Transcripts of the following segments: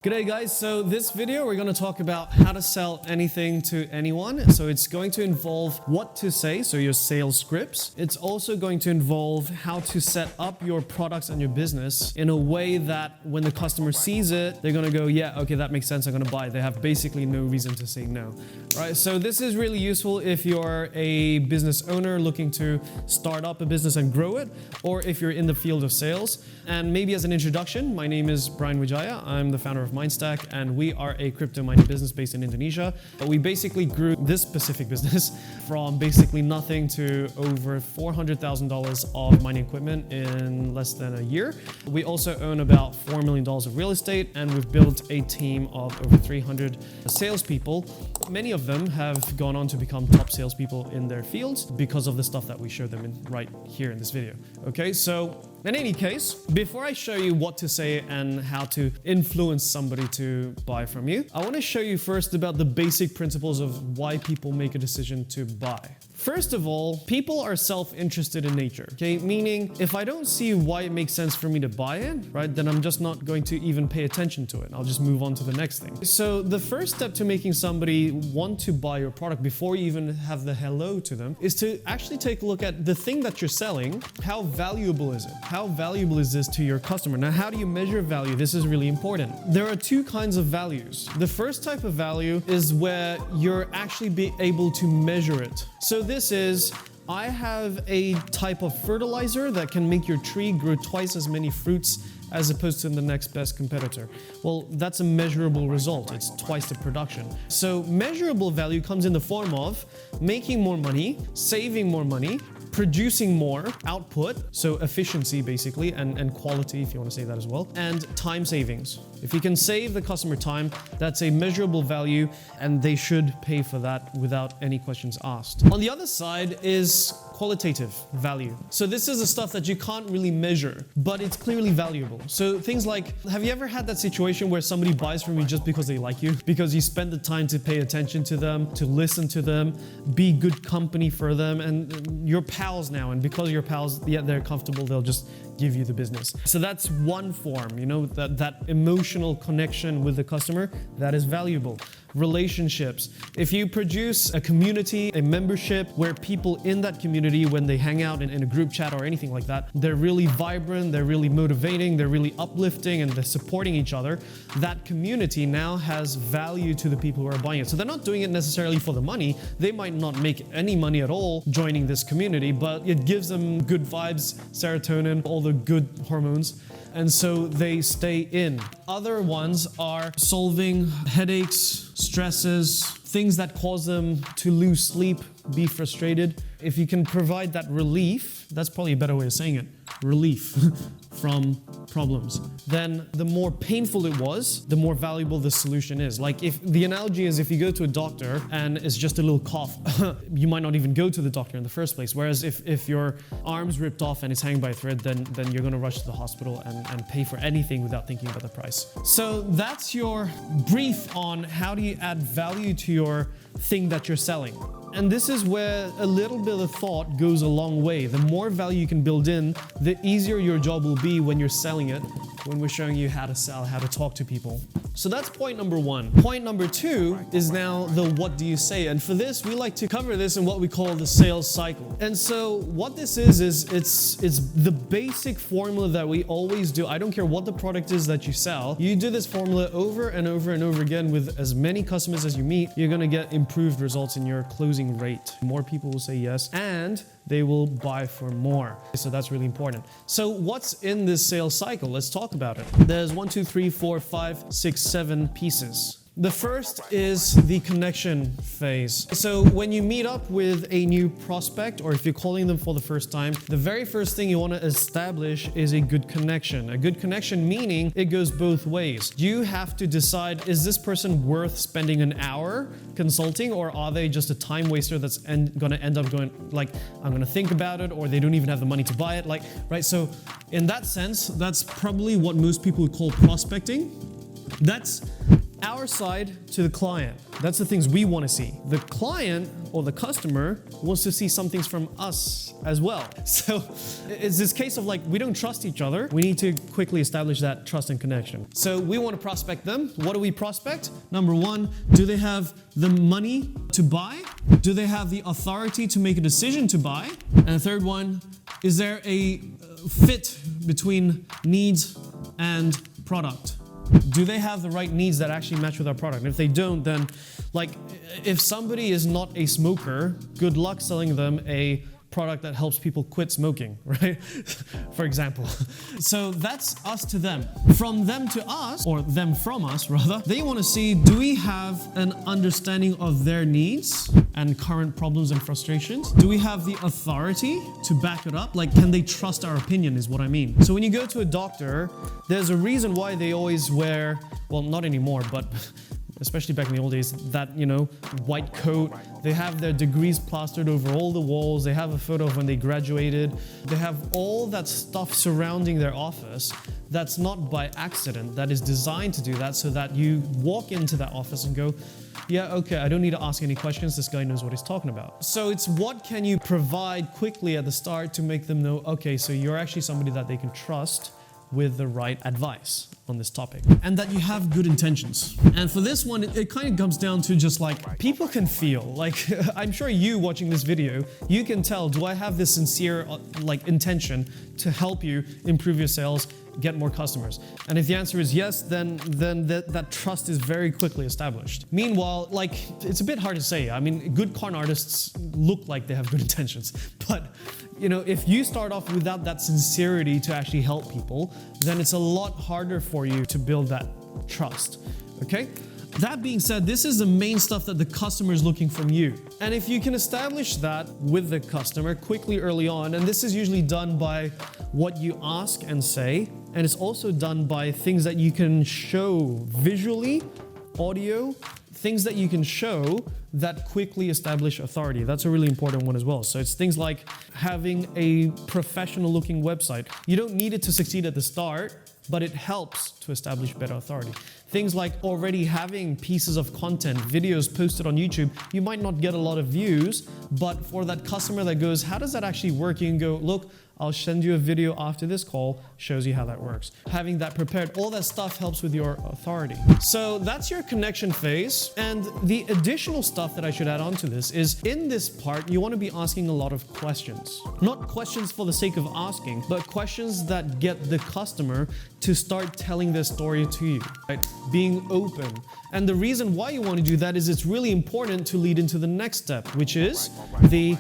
G'day guys, so this video we're going to talk about how to sell anything to anyone. So it's going to involve what to say, so your sales scripts. It's also going to involve how to set up your products and your business in a way that when the customer sees it, they're going to go, yeah, okay, that makes sense, I'm going to buy it. They have basically no reason to say no. Right, so this is really useful if you're a business owner looking to start up a business and grow it, or if you're in the field of sales. And maybe as an introduction, my name is Bryan Wijaya. I'm the founder of Mindstack, and we are a crypto mining business based in Indonesia. But we basically grew this specific business from basically nothing to over $400,000 of mining equipment in less than a year. We also own about $4 million of real estate, and we've built a team of over 300 salespeople. Many of them have gone on to become top salespeople in their fields because of the stuff that we show them in right here in this video. Okay, so in any case, before I show you what to say and how to influence somebody to buy from you, I want to show you first about the basic principles of why people make a decision to buy. First of all, people are self-interested in nature, okay? Meaning, if I don't see why it makes sense for me to buy it, right, then I'm just not going to even pay attention to it. I'll just move on to the next thing. So the first step to making somebody want to buy your product before you even have the hello to them is to actually take a look at the thing that you're selling. How valuable is it? How valuable is this to your customer? Now, how do you measure value? This is really important. There are two kinds of values. The first type of value is where you're actually be able to measure it. So this is, I have a type of fertilizer that can make your tree grow twice as many fruits as opposed to the next best competitor. Well, that's a measurable result. It's twice the production. So measurable value comes in the form of making more money, saving more money, producing more output, so efficiency basically, and quality if you want to say that as well, and time savings. If you can save the customer time, that's a measurable value, and they should pay for that without any questions asked. On the other side is qualitative value. So this is the stuff that you can't really measure, but it's clearly valuable. So things like, have you ever had that situation where somebody buys from you just because they like you? Because you spend the time to pay attention to them, to listen to them, be good company for them, and you're pals now, and because you're pals, yeah, they're comfortable, they'll just give you the business. So that's one form, you know, that emotional connection with the customer, that is valuable. Relationships. If you produce a community, a membership where people in that community, when they hang out in a group chat or anything like that, they're really vibrant, they're really motivating, they're really uplifting, and they're supporting each other, that community now has value to the people who are buying it. So they're not doing it necessarily for the money. They might not make any money at all joining this community, but it gives them good vibes, serotonin, all the good hormones, and so they stay in. Other ones are solving headaches, stresses, things that cause them to lose sleep, be frustrated. If you can provide that relief, that's probably a better way of saying it, relief from problems, then the more painful it was, the more valuable the solution is. Like, if the analogy is, if you go to a doctor and it's just a little cough, you might not even go to the doctor in the first place. Whereas if your arm's ripped off and it's hanging by a thread, then you're gonna rush to the hospital and pay for anything without thinking about the price. So that's your brief on how do you add value to your thing that you're selling. And this is where a little bit of thought goes a long way. The more value you can build in, the easier your job will be when you're selling it, when we're showing you how to sell, how to talk to people. So that's point number one. Point number two is now the what do you say? And for this, we like to cover this in what we call the sales cycle. And so what this is it's the basic formula that we always do. I don't care what the product is that you sell. You do this formula over and over and over again with as many customers as you meet, you're gonna get improved results in your closing rate. More people will say yes, and they will buy for more. So that's really important. So what's in this sales cycle? Let's talk about it. There's 1, 2, 3, 4, 5, 6, 7 pieces. The first is the connection phase. So when you meet up with a new prospect, or if you're calling them for the first time, the very first thing you want to establish is a good connection. A good connection meaning it goes both ways. You have to decide, is this person worth spending an hour consulting, or are they just a time waster that's gonna end up going like, I'm gonna think about it, or they don't even have the money to buy it, like, right? So in that sense, that's probably what most people would call prospecting. That's our side to the client. That's the things we want to see. The client or the customer wants to see some things from us as well. So it's this case of like, we don't trust each other. We need to quickly establish that trust and connection. So we want to prospect them. What do we prospect? Number one, do they have the money to buy? Do they have the authority to make a decision to buy? And the third one, is there a fit between needs and product? Do they have the right needs that actually match with our product? And if they don't, then like if somebody is not a smoker, good luck selling them a product that helps people quit smoking, right? For example. So that's us to them. From them to us, or them from us rather, they want to see, do we have an understanding of their needs and current problems and frustrations? Do we have the authority to back it up? Like, can they trust our opinion is what I mean. So when you go to a doctor, there's a reason why they always wear, well, not anymore, but especially back in the old days, that, white coat. They have their degrees plastered over all the walls. They have a photo of when they graduated. They have all that stuff surrounding their office that's not by accident, that is designed to do that so that you walk into that office and go, yeah, okay, I don't need to ask any questions. This guy knows what he's talking about. So it's what can you provide quickly at the start to make them know, okay, so you're actually somebody that they can trust with the right advice on this topic, and that you have good intentions. And for this one, it kind of comes down to just like, people can feel, like, I'm sure you watching this video, you can tell, do I have this sincere intention to help you improve your sales, get more customers? And if the answer is yes, then that trust is very quickly established. Meanwhile, like, it's a bit hard to say. I mean, good con artists look like they have good intentions, but if you start off without that sincerity to actually help people, then it's a lot harder for you to build that trust, okay? That being said, this is the main stuff that the customer is looking from you. And if you can establish that with the customer quickly early on, and this is usually done by what you ask and say, and it's also done by things that you can show visually, audio, things that you can show that quickly establish authority. That's a really important one as well. So it's things like having a professional looking website. You don't need it to succeed at the start, but it helps to establish better authority. Things like already having pieces of content, videos posted on YouTube. You might not get a lot of views, but for that customer that goes, how does that actually work? You can go, look, I'll send you a video after this call, shows you how that works. Having that prepared, all that stuff helps with your authority. So that's your connection phase. And the additional stuff that I should add on to this is, in this part, you want to be asking a lot of questions. Not questions for the sake of asking, but questions that get the customer to start telling their story to you, right? Being open. And the reason why you want to do that is it's really important to lead into the next step, which is the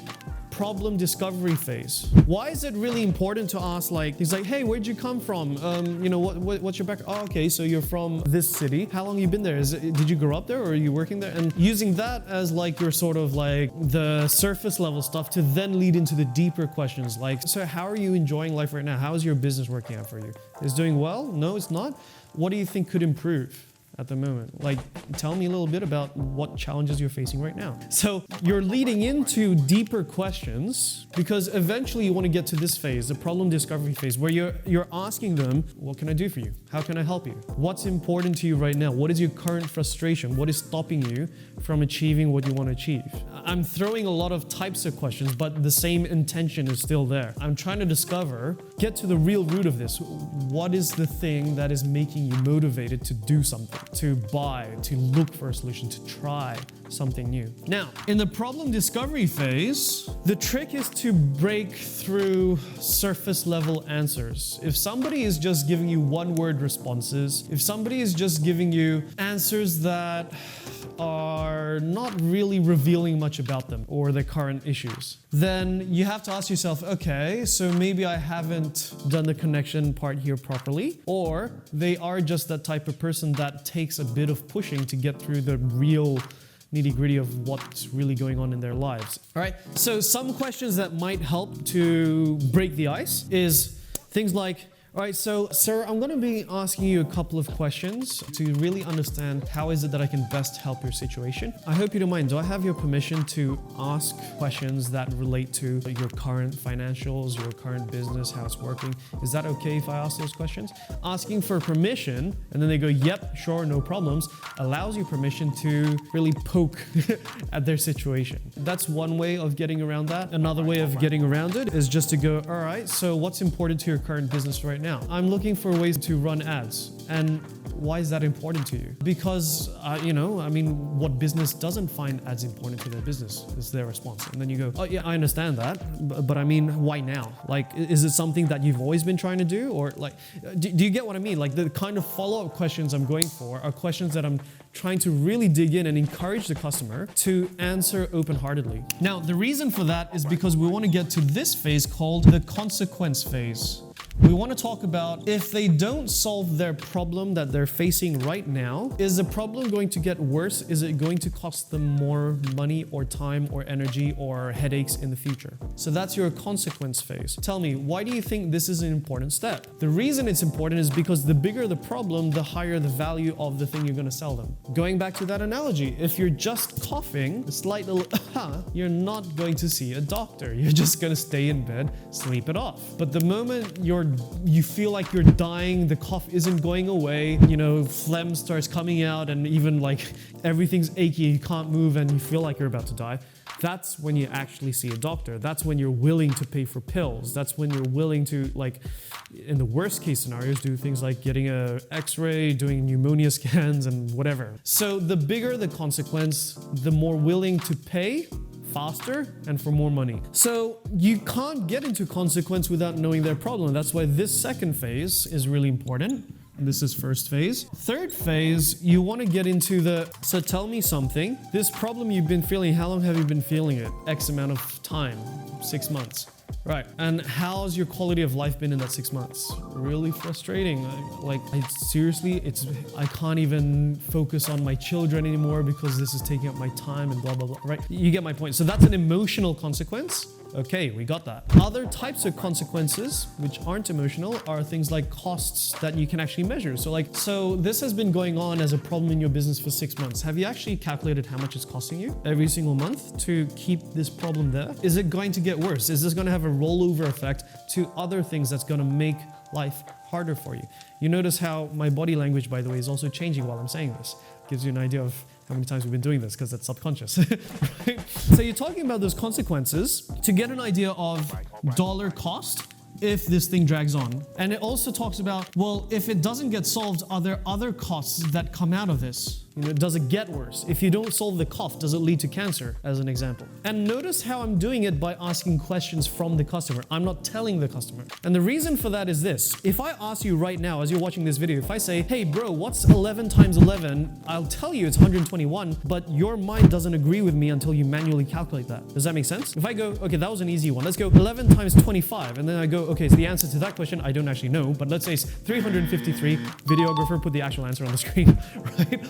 problem discovery phase. Why is it really important to ask things like, hey, where'd you come from? What's your background? Oh, okay, so you're from this city. How long have you been there? Did you grow up there or are you working there? And using that as your sort of the surface level stuff to then lead into the deeper questions so how are you enjoying life right now? How is your business working out for you? Is it doing well? No, it's not. What do you think could improve at the moment? Tell me a little bit about what challenges you're facing right now. So you're leading into deeper questions because eventually you want to get to this phase, the problem discovery phase, where you're asking them, what can I do for you? How can I help you? What's important to you right now? What is your current frustration? What is stopping you from achieving what you want to achieve? I'm throwing a lot of types of questions, but the same intention is still there. I'm trying to get to the real root of this. What is the thing that is making you motivated to do something? To buy, to look for a solution, to try something new. Now, in the problem discovery phase, the trick is to break through surface level answers. If somebody is just giving you one-word responses, if somebody is just giving you answers that are not really revealing much about them or their current issues, then you have to ask yourself, okay, so maybe I haven't done the connection part here properly, or they are just that type of person that takes a bit of pushing to get through the real nitty-gritty of what's really going on in their lives. All right, so some questions that might help to break the ice is things like, All right, so sir, I'm going to be asking you a couple of questions to really understand how is it that I can best help your situation. I hope you don't mind. Do I have your permission to ask questions that relate to your current financials, your current business, how it's working? Is that okay if I ask those questions? Asking for permission, and then they go, yep, sure, no problems, allows you permission to really poke at their situation. That's one way of getting around that. Another way of getting around it is just to go, all right, so what's important to your current business right now? I'm looking for ways to run ads. And why is that important to you? Because, what business doesn't find ads important to their business is their response. And then you go, oh yeah, I understand that, but I mean, why now? Like, is it something that you've always been trying to do? Or like, do you get what I mean? Like the kind of follow-up questions I'm going for are questions that I'm trying to really dig in and encourage the customer to answer open-heartedly. Now, the reason for that is because we want to get to this phase called the consequence phase. We want to talk about if they don't solve their problem that they're facing right now, is the problem going to get worse? Is it going to cost them more money or time or energy or headaches in the future? So that's your consequence phase. Tell me, why do you think this is an important step? The reason it's important is because the bigger the problem, the higher the value of the thing you're going to sell them. Going back to that analogy, if you're just coughing, a slight little you're not going to see a doctor. You're just going to stay in bed, sleep it off. But the moment you feel like you're dying, the cough isn't going away, phlegm starts coming out, and even like everything's achy, you can't move, and you feel like you're about to die. That's when you actually see a doctor. That's when you're willing to pay for pills. That's when you're willing to, like, in the worst case scenarios, do things like getting an X-ray, doing pneumonia scans, and whatever. So the bigger the consequence, the more willing to pay faster and for more money. So you can't get into consequence without knowing their problem. That's why this second phase is really important. This is first phase. Third phase, you want to get into so tell me something. This problem you've been feeling, how long have you been feeling it? X amount of time, 6 months. Right. And how's your quality of life been in that 6 months? Really frustrating. I can't even focus on my children anymore because this is taking up my time and blah, blah, blah. Right? You get my point. So that's an emotional consequence. Okay, we got that. Other types of consequences, which aren't emotional, are things like costs that you can actually measure. So this has been going on as a problem in your business for 6 months. Have you actually calculated how much it's costing you every single month to keep this problem there? Is it going to get worse? Is this going to have a rollover effect to other things that's going to make life harder for you? You notice how my body language, by the way, is also changing while I'm saying this. Gives you an idea of how many times we've been doing this, because that's subconscious. Right? So you're talking about those consequences to get an idea of dollar cost if this thing drags on. And it also talks about, well, if it doesn't get solved, are there other costs that come out of this? Does it get worse? If you don't solve the cough, does it lead to cancer, as an example? And notice how I'm doing it by asking questions from the customer. I'm not telling the customer. And the reason for that is this. If I ask you right now, as you're watching this video, if I say, hey bro, what's 11 times 11? I'll tell you it's 121, but your mind doesn't agree with me until you manually calculate that. Does that make sense? If I go, okay, that was an easy one. Let's go 11 times 25. And then I go, okay, so the answer to that question, I don't actually know, but let's say it's 353. Videographer, put the actual answer on the screen, right?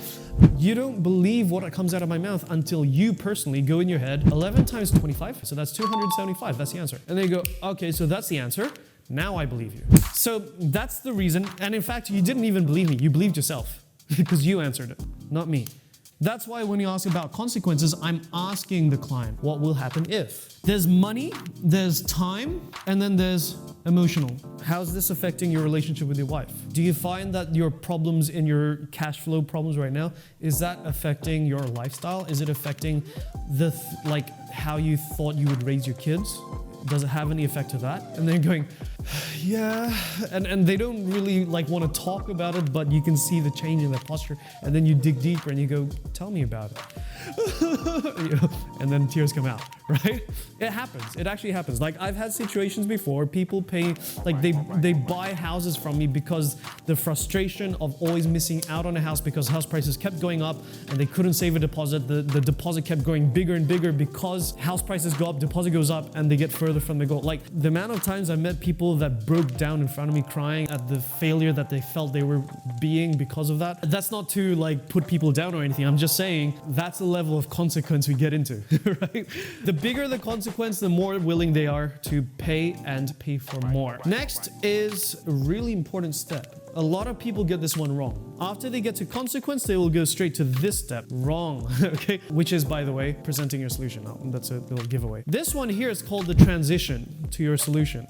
You don't believe what comes out of my mouth until you personally go in your head, 11 times 25, so that's 275, that's the answer. And then you go, okay, so that's the answer. Now I believe you. So that's the reason. And in fact, you didn't even believe me. You believed yourself because you answered it, not me. That's why when you ask about consequences, I'm asking the client, what will happen if? There's money, there's time, and then there's emotional. How's this affecting your relationship with your wife? Do you find that your problems in your cash flow problems right now, is that affecting your lifestyle? Is it affecting how you thought you would raise your kids? Does it have any effect to that? And they're going, yeah, and they don't really want to talk about it, but you can see the change in their posture. And then you dig deeper and you go, tell me about it. And then tears come out, right? It happens. It actually happens. I've had situations before, people pay, they buy houses from me because the frustration of always missing out on a house because house prices kept going up and they couldn't save a deposit. The deposit kept going bigger and bigger because house prices go up, deposit goes up, and they get further from the goal. The amount of times I met people that broke down in front of me crying at the failure that they felt they were being because of that. That's not to put people down or anything. I'm just saying that's a level of consequence we get into, right? The bigger the consequence, the more willing they are to pay and pay for more. Next is a really important step. A lot of people get this one wrong. After they get to consequence, they will go straight to this step. Wrong, okay? Which is, by the way, presenting your solution. Oh, that's a little giveaway. This one here is called the transition to your solution.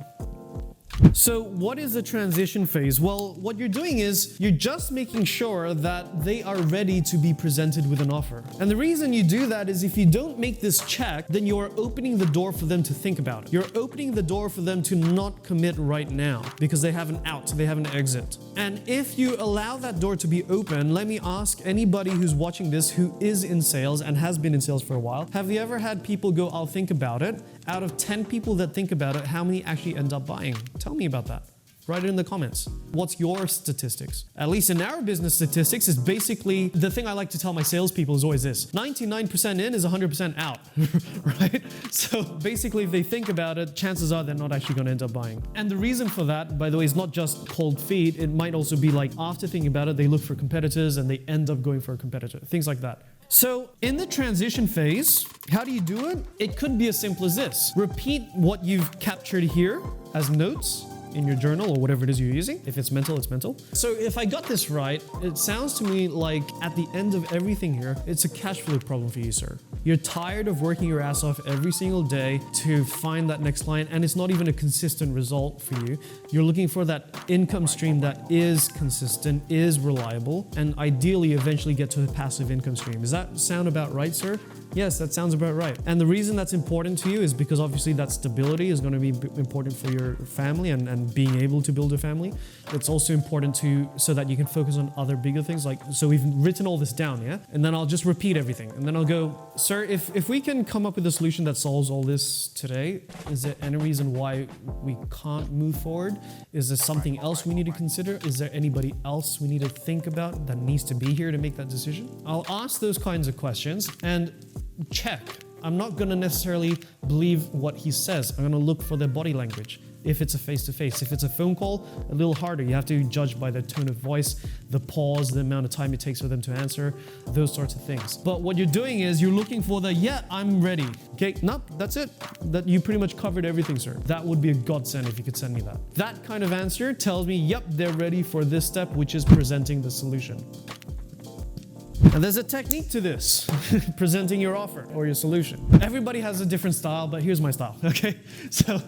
So what is the transition phase? Well, what you're doing is you're just making sure that they are ready to be presented with an offer. And the reason you do that is if you don't make this check, then you're opening the door for them to think about it. You're opening the door for them to not commit right now because they have an out, they have an exit. And if you allow that door to be open, let me ask anybody who's watching this who is in sales and has been in sales for a while, have you ever had people go, I'll think about it? Out of 10 people that think about it, how many actually end up buying? Tell me about that. Write it in the comments. What's your statistics? At least in our business statistics, is basically the thing I like to tell my salespeople is always this: 99% in is 100% out, right? So basically, if they think about it, chances are they're not actually going to end up buying. And the reason for that, by the way, is not just cold feet. It might also be like after thinking about it, they look for competitors and they end up going for a competitor. Things like that. So in the transition phase, how do you do it? It could be as simple as this. Repeat what you've captured here as notes in your journal or whatever it is you're using. If it's mental, it's mental. So if I got this right, it sounds to me like at the end of everything here, it's a cash flow problem for you, sir. You're tired of working your ass off every single day to find that next client, and it's not even a consistent result for you. You're looking for that income stream that is consistent, is reliable, and ideally eventually get to a passive income stream. Does that sound about right, sir? Yes, that sounds about right. And the reason that's important to you is because obviously that stability is going to be important for your family and being able to build a family. It's also important so that you can focus on other bigger things. So we've written all this down, yeah? And then I'll just repeat everything. And then I'll go, sir, if we can come up with a solution that solves all this today, is there any reason why we can't move forward? Is there something else we need to consider? Is there anybody else we need to think about that needs to be here to make that decision? I'll ask those kinds of questions and check. I'm not going to necessarily believe what he says. I'm going to look for their body language. If it's a face-to-face, if it's a phone call, a little harder. You have to judge by their tone of voice, the pause, the amount of time it takes for them to answer, those sorts of things. But what you're doing is you're looking for the, yeah, I'm ready. Okay, nope, that's it. That you pretty much covered everything, sir. That would be a godsend if you could send me that. That kind of answer tells me, yep, they're ready for this step, which is presenting the solution. And there's a technique to this, presenting your offer or your solution. Everybody has a different style, but here's my style, okay? So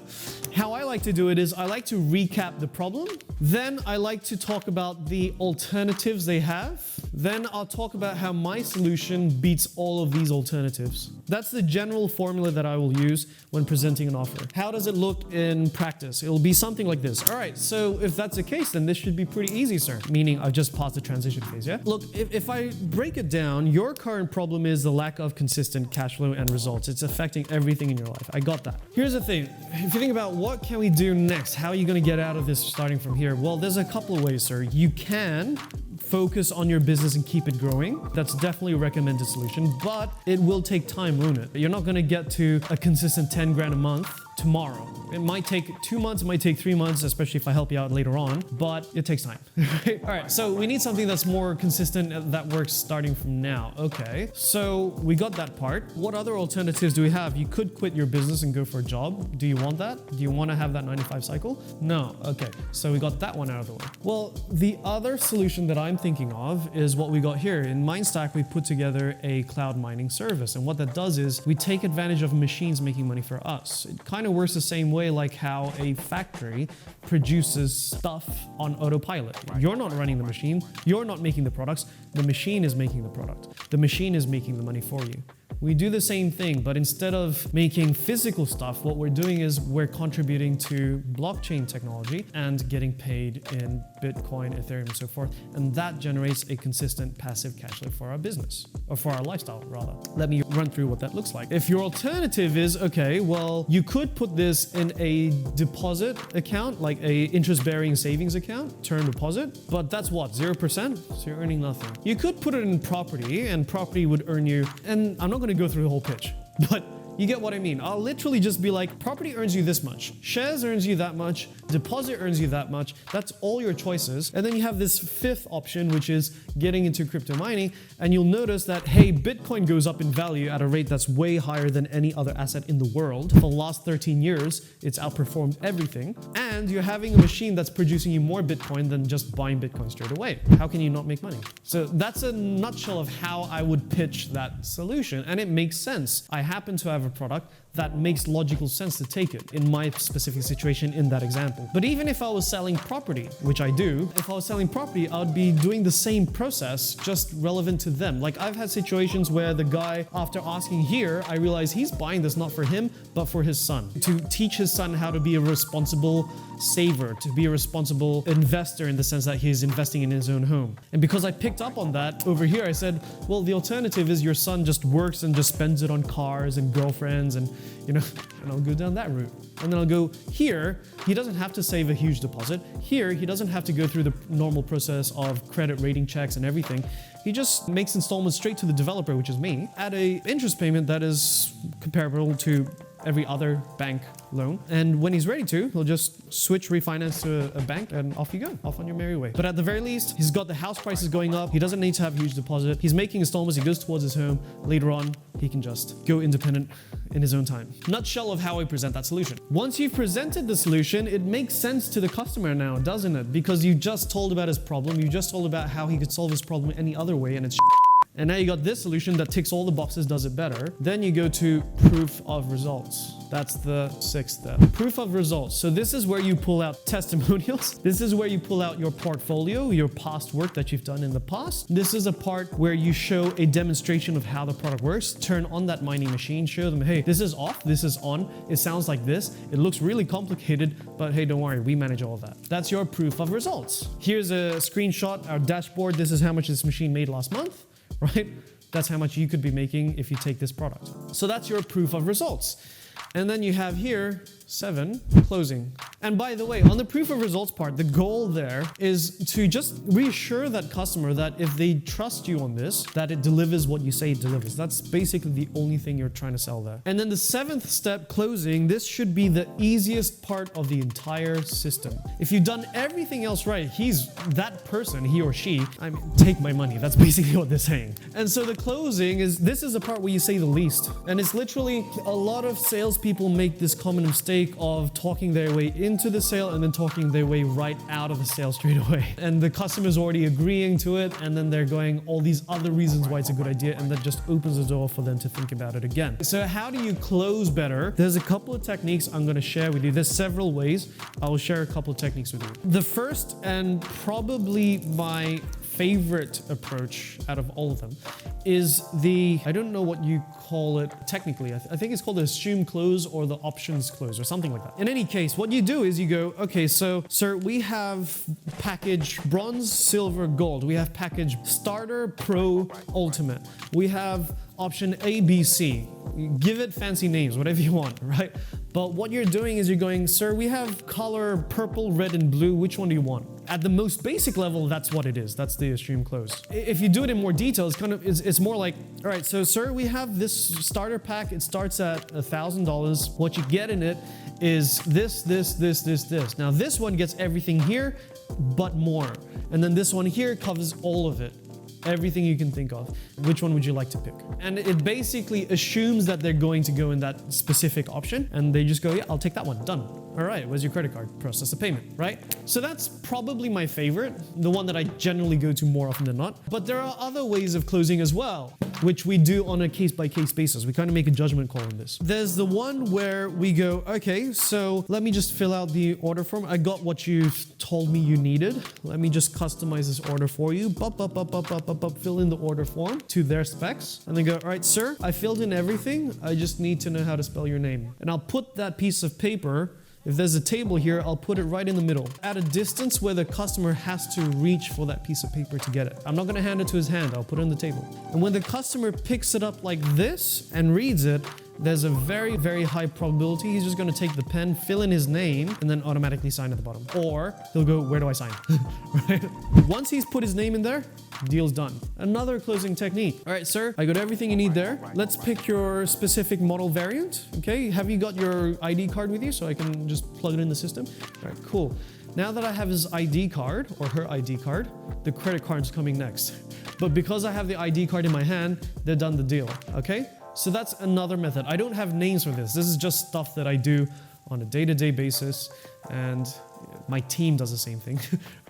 how I like to do it is I like to recap the problem. Then I like to talk about the alternatives they have. Then I'll talk about how my solution beats all of these alternatives. That's the general formula that I will use when presenting an offer. How does it look in practice? It'll be something like this. All right, so if that's the case, then this should be pretty easy, sir. Meaning I've just passed the transition phase, yeah? Look, if I break it down, your current problem is the lack of consistent cash flow and results. It's affecting everything in your life. I got that. Here's the thing. If you think about what can we do next? How are you going to get out of this starting from here? Well, there's a couple of ways, sir. You can focus on your business and keep it growing. That's definitely a recommended solution, but it will take time, won't it? You're not going to get to a consistent 10 grand a month tomorrow. It might take 2 months, it might take 3 months, especially if I help you out later on, but it takes time. All right, so we need something that's more consistent that works starting from now. Okay, so we got that part. What other alternatives do we have? You could quit your business and go for a job. Do you want that? Do you want to have that 9-to-5 cycle? No. Okay, so we got that one out of the way. Well, the other solution that I'm thinking of is what we got here. In MindStack, we put together a cloud mining service, and what that does is we take advantage of machines making money for us. It kind of works the same way like how a factory produces stuff on autopilot. Right. You're not running the machine, you're not making the products, the machine is making the product. The machine is making the money for you. We do the same thing, but instead of making physical stuff, what we're doing is we're contributing to blockchain technology and getting paid in Bitcoin, Ethereum, and so forth. And that generates a consistent passive cash flow for our business, or for our lifestyle, rather. Let me run through what that looks like. If your alternative is, okay, well, you could put this in a deposit account, like a interest-bearing savings account, term deposit, but that's what, 0%? So you're earning nothing. You could put it in property, and property would earn you, and I'm not going to go through the whole pitch, but You get what I mean? I'll literally just be like, property earns you this much, shares earns you that much, deposit earns you that much. That's all your choices. And then you have this fifth option, which is getting into crypto mining. And you'll notice that, hey, Bitcoin goes up in value at a rate that's way higher than any other asset in the world. For the last 13 years, it's outperformed everything. And you're having a machine that's producing you more Bitcoin than just buying Bitcoin straight away. How can you not make money? So that's a nutshell of how I would pitch that solution. And it makes sense. I happen to have a product that makes logical sense to take it in my specific situation in that example. But even if I was selling property, which I do, if I was selling property, I would be doing the same process, just relevant to them. Like I've had situations where the guy, after asking here, I realize he's buying this not for him, but for his son, to teach his son how to be a responsible saver, to be a responsible investor in the sense that he's investing in his own home. And because I picked up on that over here, I said, well, the alternative is your son just works and just spends it on cars and girlfriends and, you know, and I'll go down that route. And then I'll go here, he doesn't have to save a huge deposit. Here, he doesn't have to go through the normal process of credit rating checks and everything. He just makes installments straight to the developer, which is me, at a interest payment that is comparable to every other bank loan. And when he's ready to, he'll just switch, refinance to a bank, and off you go, off on your merry way. But at the very least, he's got the house prices going up. He doesn't need to have a huge deposit. He's making installments. He goes towards his home. Later on, he can just go independent in his own time. Nutshell of how I present that solution. Once you've presented the solution, it makes sense to the customer now, doesn't it? Because you just told about his problem. You just told about how he could solve his problem any other way, and it's and now you got this solution that ticks all the boxes, does it better. Then you go to proof of results. That's the sixth step. Proof of results. So this is where you pull out testimonials. This is where you pull out your portfolio, your past work that you've done in the past. This is a part where you show a demonstration of how the product works. Turn on that mining machine, show them, hey, this is off, this is on. It sounds like this. It looks really complicated, but hey, don't worry, we manage all of that. That's your proof of results. Here's a screenshot, our dashboard. This is how much this machine made last month. Right? That's how much you could be making if you take this product. So that's your proof of results. And then you have here 7, closing. And by the way, on the proof of results part, the goal there is to just reassure that customer that if they trust you on this, that it delivers what you say it delivers. That's basically the only thing you're trying to sell there. And then the 7th step, closing, this should be the easiest part of the entire system. If you've done everything else right, he's that person, he or she, I mean, take my money. That's basically what they're saying. And so the closing is, this is the part where you say the least. And it's literally a lot of salespeople make this common mistake of talking their way into the sale and then talking their way right out of the sale straight away. And the customer's already agreeing to it, and then they're going all these other reasons why it's a good idea, and that just opens the door for them to think about it again. So how do you close better? There's a couple of techniques I'm going to share with you. There's several ways. I will share a couple of techniques with you. The first, and probably my favorite approach out of all of them, is the, I don't know what you call it technically. I think it's called the assume close or the options close or something like that. In any case, what you do is you go, okay, so sir, we have package bronze, silver, gold. We have package starter, pro, ultimate. We have option A, B, C. Give it fancy names, whatever you want, right? But what you're doing is you're going, sir, we have color purple, red, and blue. Which one do you want? At the most basic level, that's what it is. That's the extreme close. If you do it in more detail, it's more like, all right, so sir, we have this starter pack. It starts at $1,000. What you get in it is this. Now this one gets everything here, but more. And then this one here covers all of it. Everything you can think of. Which one would you like to pick? And it basically assumes that they're going to go in that specific option, and they just go, yeah, I'll take that one, done. All right, where's your credit card? Process the payment, right? So that's probably my favorite, the one that I generally go to more often than not. But there are other ways of closing as well, which we do on a case-by-case basis. We kind of make a judgment call on this. There's the one where we go, okay, so let me just fill out the order form. I got what you told me you needed. Let me just customize this order for you. Fill in the order form to their specs, and then go, all right, sir, I filled in everything. I just need to know how to spell your name. And I'll put that piece of paper, if there's a table here, I'll put it right in the middle, at a distance where the customer has to reach for that piece of paper to get it. I'm not going to hand it to his hand. I'll put it on the table. And when the customer picks it up like this and reads it, there's a very, very high probability he's just going to take the pen, fill in his name, and then automatically sign at the bottom. Or he'll go, where do I sign? Right? Once he's put his name in there, deal's done. Another closing technique. All right, sir, I got everything you need there. Let's pick your specific model variant. Okay, have you got your ID card with you so I can just plug it in the system? All right, cool. Now that I have his ID card, or her ID card, the credit card's coming next. But because I have the ID card in my hand, they're done the deal, okay? So that's another method. I don't have names for this. This is just stuff that I do on a day-to-day basis, and my team does the same thing.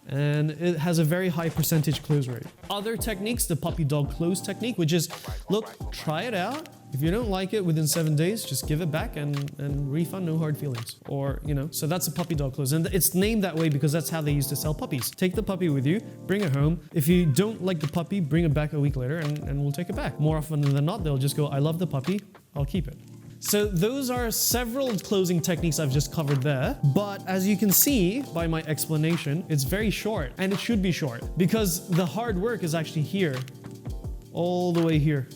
And it has a very high percentage close rate. Other techniques, the puppy dog close technique, which is, look, try it out. If you don't like it within 7 days, just give it back and refund, no hard feelings. Or, you know, so that's a puppy dog close. And it's named that way because that's how they used to sell puppies. Take the puppy with you, bring it home. If you don't like the puppy, bring it back a week later and we'll take it back. More often than not, they'll just go, I love the puppy, I'll keep it. So those are several closing techniques I've just covered there. But as you can see by my explanation, it's very short, and it should be short because the hard work is actually here, all the way here.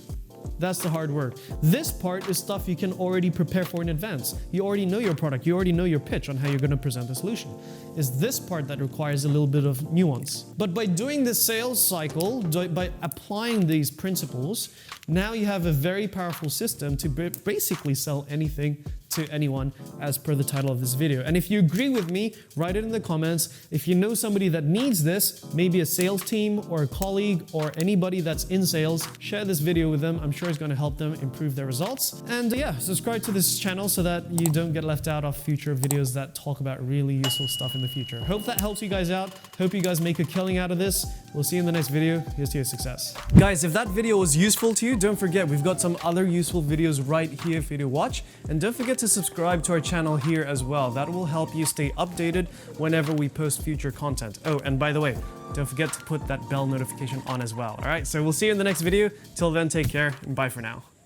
That's the hard work. This part is stuff you can already prepare for in advance. You already know your product. You already know your pitch on how you're going to present the solution. It's this part that requires a little bit of nuance. But by doing this sales cycle, by applying these principles, now you have a very powerful system to basically sell anything to anyone as per the title of this video. And if you agree with me, write it in the comments. If you know somebody that needs this, maybe a sales team or a colleague or anybody that's in sales, share this video with them. I'm sure it's going to help them improve their results. And yeah, subscribe to this channel so that you don't get left out of future videos that talk about really useful stuff in the future. Hope that helps you guys out. Hope you guys make a killing out of this. We'll see you in the next video. Here's to your success. Guys, if that video was useful to you, don't forget we've got some other useful videos right here for you to watch. And don't forget to subscribe to our channel here as well. That will help you stay updated whenever we post future content. Oh, and by the way, don't forget to put that bell notification on as well. All right, so we'll see you in the next video. Till then, take care and bye for now.